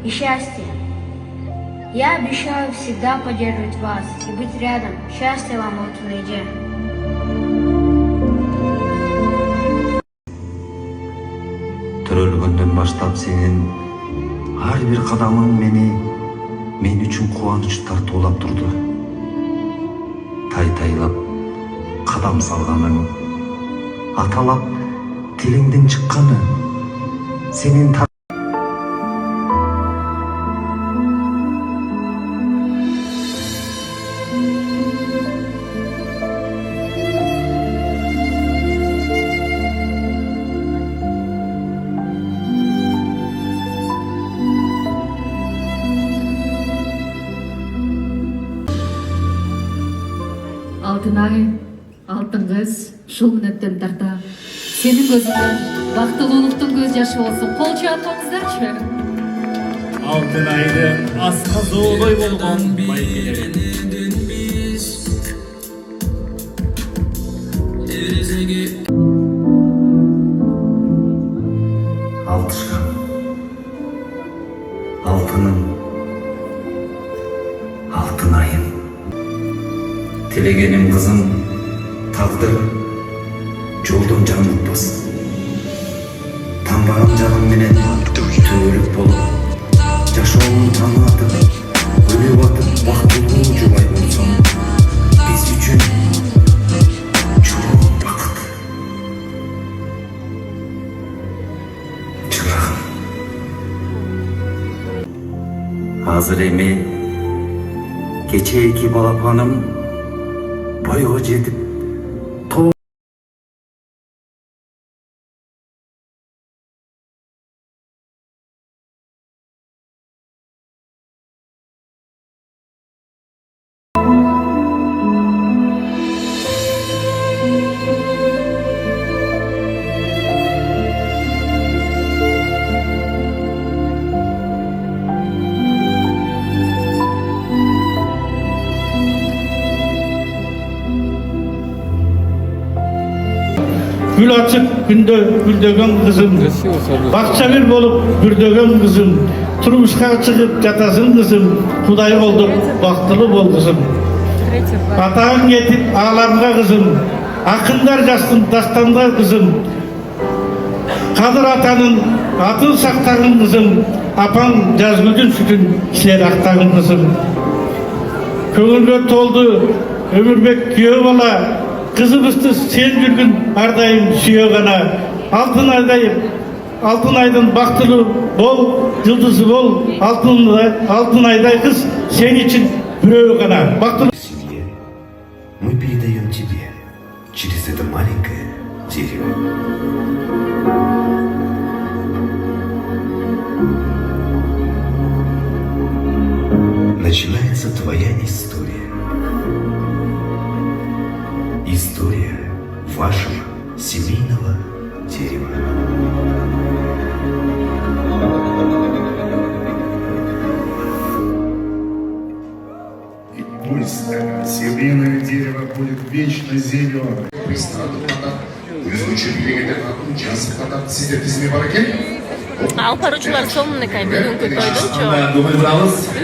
и счастья. Я обещаю всегда поддерживать вас и быть рядом. Счастья вам, Алтын Айде. Төрөлгөндөн баштап сенин ар бир кадамың мен үчүн кубаныч тартуулап турду. Тайтайлап кадам салганың, аталап тилиңден чыкканы сенин Алтын ай, алтын кыз, ушул мүнөттөн тарта сенин көзүңө бактылуулуктун көз жашы болсун. Кол чаптыңыздарчы. Алтын айдын асказоолой болгон байкелери. алтышкан алтыным, алтын айым, тилегеним кызым, тагдыр жолдон жаңылтпасын. Тамбаган жагым менен төгөлүп болуп, жашоонун таңы атып, өлүп атып бактылуу жубай болсоң, биз үчүн чоң бакыт. Чырагым, азыр эми кечээки балапаным бойго жетип Gül açıp günde güldögen kızım, bakçabir bolup gürdögen kızım, turmuşka çıkıp jatasın kızım, Kuday oldu baktılı bol kızım. Atağın yetip ağlarına kızım, akınlar jastın dastanda kızım, Kadır atanın atın saktağın kızım, apan Жазгүлдүн sütün siler aktağın kızım. Köngülge toldu ömürbek kүйөө bala, kızımızdı sen жүргүн ардайым сүйө гана. Алтын айдын бактылуу бол, жылдызы бол, алтын айдай кыз сен için бирөө гана. Бактылуу. Мы передаем тебе через это маленькое дерево. Начинается твоя история. История вашего семейного дерева. И пусть семейное дерево будет вечно зеленым. Алып баруучулар сом мынакей бүгүнкү тойдончу.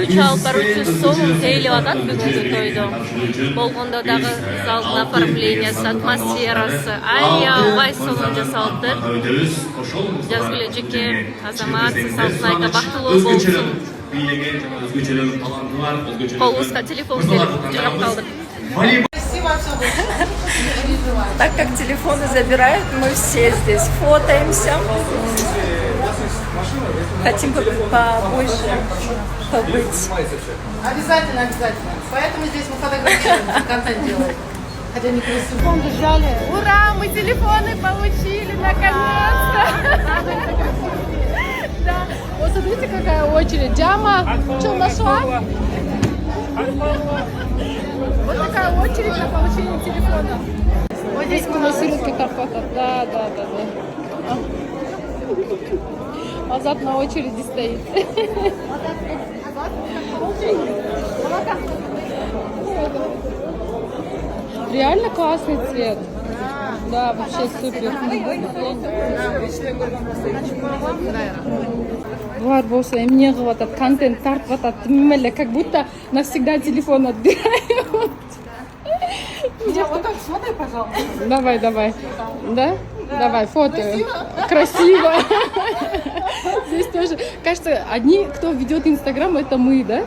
3 алып баруучу сом тейлеп атат бүгүнкү тойдо. Болгондо дагы залдын оформлениясы, атмосферасы аябай сонун жасалыптыр. Жазгүл эжеке, Азамат, сиз Алтын айда бактылуу болсун. Колубузга телефон келип жагап калдык. Так как телефоны забирают, мы все здесь фотаемся. Хотим побольше побыть. Обязательно. Поэтому здесь мы фотографируем, контент делаем. Хотя не красиво. Телефон держали. Ура, мы телефоны получили наконец-то. Да. Вот смотрите, какая очередь. Джама, что нашла? Вот такая очередь на получение телефона. Вот здесь у нас русский Карпатов. Да. Азат на очереди стоит. Реально классный цвет. Да, вообще супер. Бар болса эмне кылып атат, контент тартып атат, тим эле как будто навсегда телефон отбирают. Вот так смотри, пожалуйста. Давай, давай. Да? Давай, фото. Красиво. Здесь тоже. Кажется, одни, кто ведет Инстаграм, это мы, да?